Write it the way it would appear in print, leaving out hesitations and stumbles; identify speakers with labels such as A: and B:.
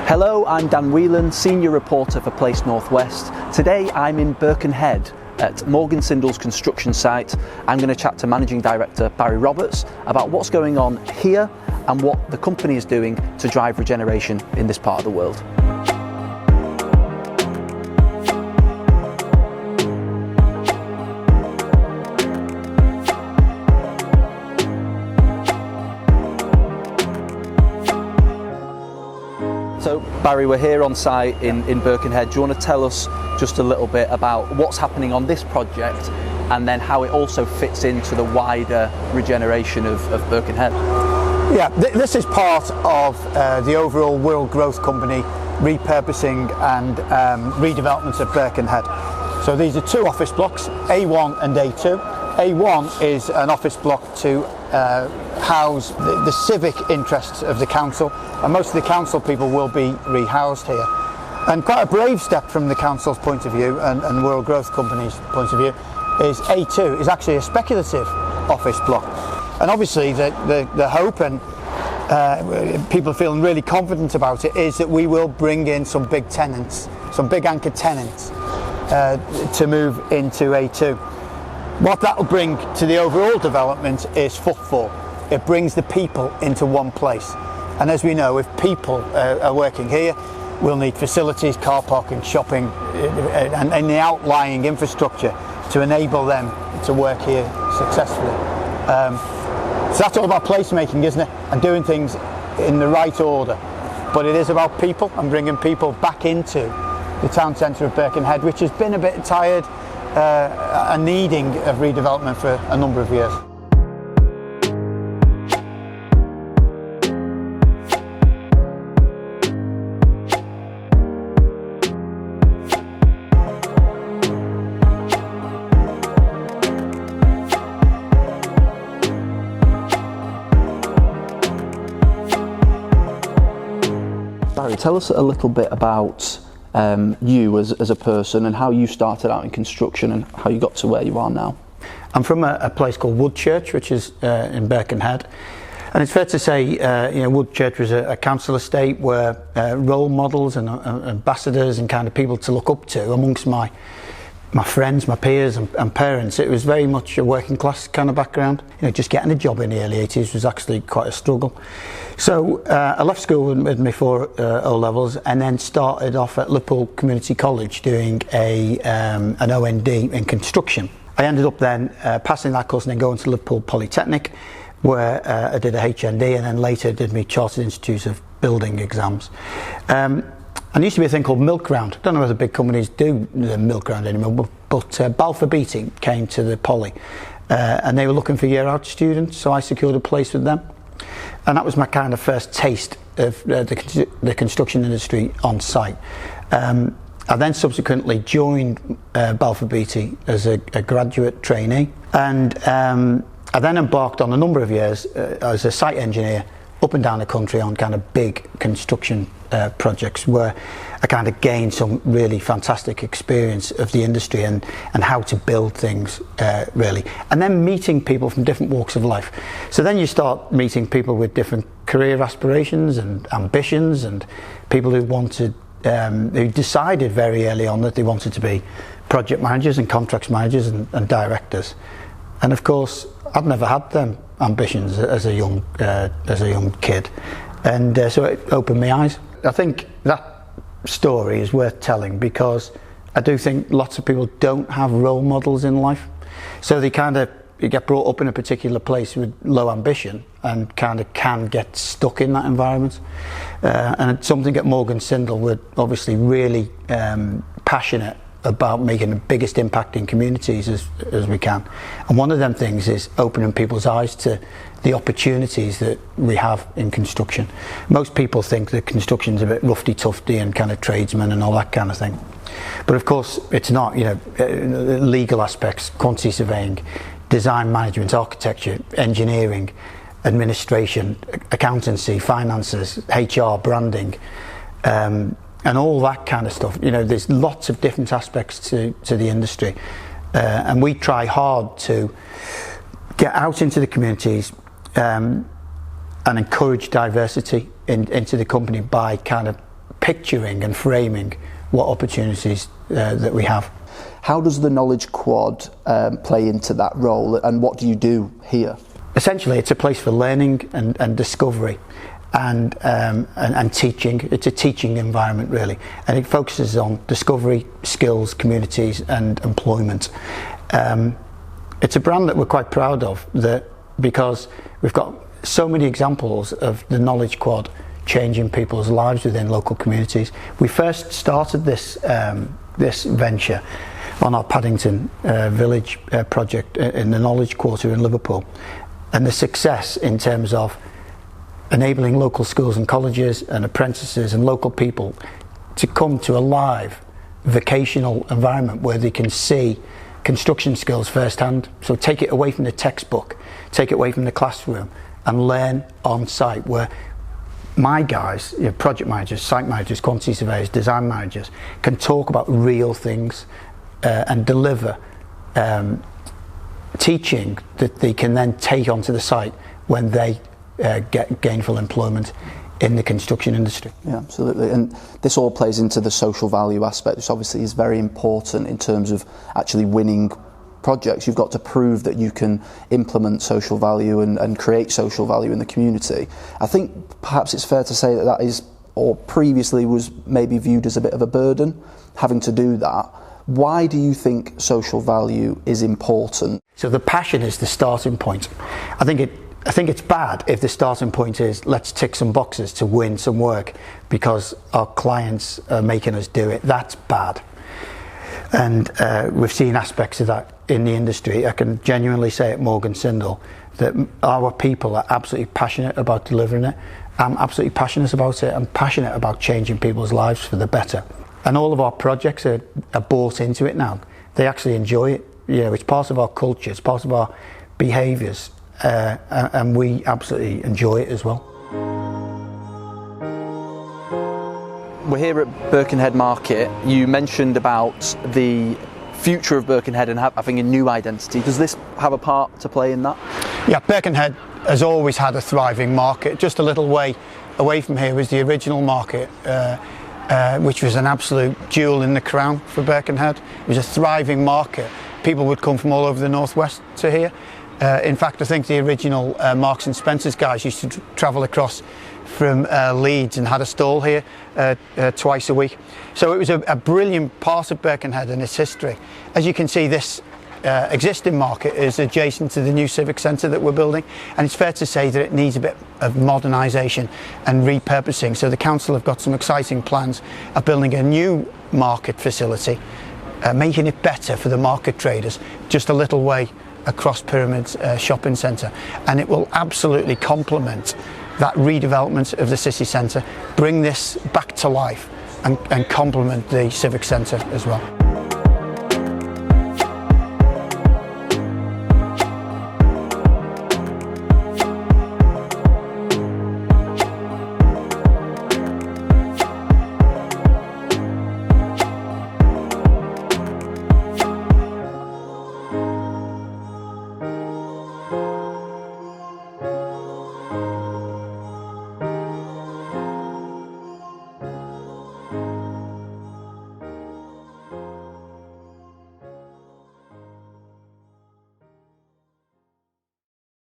A: Hello, I'm Dan Whelan, Senior Reporter for Place Northwest. Today I'm in Birkenhead at Morgan Sindall's construction site. I'm going to chat to Managing Director Barry Roberts about what's going on here and what the company is doing to drive regeneration in this part of the world. So Barry, we're here on site in Birkenhead. Do you want to tell us just a little bit about what's happening on this project and then how it also fits into the wider regeneration of Birkenhead?
B: Yeah, this is part of the overall Wirral growth company repurposing and redevelopment of Birkenhead. So these are two office blocks, A1 and A2. A1 is an office block to house the civic interests of the council, and most of the council people will be rehoused here. And quite a brave step from the council's point of view and Wirral Growth Company's point of view is A2 is actually a speculative office block. And obviously the hope, and people are feeling really confident about it, is that we will bring in some big tenants, some big anchor tenants to move into A2. What that will bring to the overall development is footfall. It brings the people into one place. And as we know, if people are working here, we'll need facilities, car parking, shopping, and the outlying infrastructure to enable them to work here successfully. So that's all about placemaking, isn't it? And doing things in the right order. But it is about people and bringing people back into the town centre of Birkenhead, which has been a bit tired and needing of redevelopment for a number of years.
A: Barry, tell us a little bit about you as a person and how you started out in construction and how you got to where you are now.
B: I'm from a place called Woodchurch, which is in Birkenhead, and it's fair to say Woodchurch was a council estate where role models and ambassadors and kind of people to look up to amongst my friends, my peers and parents. It was very much a working class kind of background. Just getting a job in the early 80s was actually quite a struggle. So I left school with my 4 O-levels and then started off at Liverpool Community College doing an OND in construction. I ended up then passing that course and then going to Liverpool Polytechnic, where I did a HND and then later did my Chartered Institute of Building exams. And there used to be a thing called milk round. I don't know whether big companies do the milk round anymore, but Balfour Beatty came to the Poly and they were looking for year-out students, so I secured a place with them. And that was my kind of first taste of the construction industry on site. I then subsequently joined Balfour Beatty as a graduate trainee, and I then embarked on a number of years as a site engineer up and down the country on kind of big construction projects, where I kind of gained some really fantastic experience of the industry and how to build things really, and then meeting people from different walks of life. So then you start meeting people with different career aspirations and ambitions, and people who wanted who decided very early on that they wanted to be project managers and contracts managers and directors. And of course I'd never had them ambitions as a young kid, and so it opened my eyes. I think that story is worth telling because I do think lots of people don't have role models in life, so they you get brought up in a particular place with low ambition and can get stuck in that environment. And it's something at Morgan Sindall we're obviously really passionate about making the biggest impact in communities as we can. And one of them things is opening people's eyes to the opportunities that we have in construction. Most people think that construction's a bit roughy-tufty and kind of tradesmen and all that kind of thing. But of course it's not. Legal aspects, quantity surveying, design management, architecture, engineering, administration, accountancy, finances, HR, branding, and all that kind of stuff. There's lots of different aspects to the industry, and we try hard to get out into the communities and encourage diversity into the company by kind of picturing and framing what opportunities that we have.
A: How does the Knowledge Quad play into that role, and what do you do here?
B: Essentially, it's a place for learning and discovery and teaching. It's a teaching environment, really, and it focuses on discovery, skills, communities and employment. It's a brand that we're quite proud of, because we've got so many examples of the Knowledge Quad changing people's lives within local communities. We first started this venture on our Paddington Village project in the Knowledge Quarter in Liverpool, and the success in terms of enabling local schools and colleges and apprentices and local people to come to a live vocational environment where they can see construction skills firsthand. So take it away from the textbook, take it away from the classroom and learn on site, where my guys, project managers, site managers, quantity surveyors, design managers can talk about real things and deliver teaching that they can then take onto the site when they get gainful employment in the construction industry.
A: Yeah, absolutely. And this all plays into the social value aspect, which obviously is very important in terms of actually winning projects. You've got to prove that you can implement social value and create social value in the community. I think perhaps it's fair to say that is, or previously was maybe viewed as a bit of a burden, having to do that. Why do you think social value is important?
B: So the passion is the starting point. I think it's bad if the starting point is let's tick some boxes to win some work because our clients are making us do it. That's bad. And we've seen aspects of that in the industry. I can genuinely say at Morgan Sindall that our people are absolutely passionate about delivering it. I'm absolutely passionate about it. I'm passionate about changing people's lives for the better. And all of our projects are bought into it now. They actually enjoy it. It's part of our culture, it's part of our behaviours, and we absolutely enjoy it as well.
A: We're here at Birkenhead Market. You mentioned about the future of Birkenhead and having a new identity. Does this have a part to play in that?
B: Yeah, Birkenhead has always had a thriving market. Just a little way away from here was the original market, which was an absolute jewel in the crown for Birkenhead. It was a thriving market. People would come from all over the northwest to here. In fact, I think the original Marks and Spencer's guys used to travel across from Leeds and had a stall here twice a week. So it was a brilliant part of Birkenhead and its history. As you can see, this existing market is adjacent to the new civic centre that we're building, and it's fair to say that it needs a bit of modernisation and repurposing. So the council have got some exciting plans of building a new market facility, making it better for the market traders, just a little way across Pyramids shopping centre, and it will absolutely complement that redevelopment of the city centre, bring this back to life and complement the civic centre as well.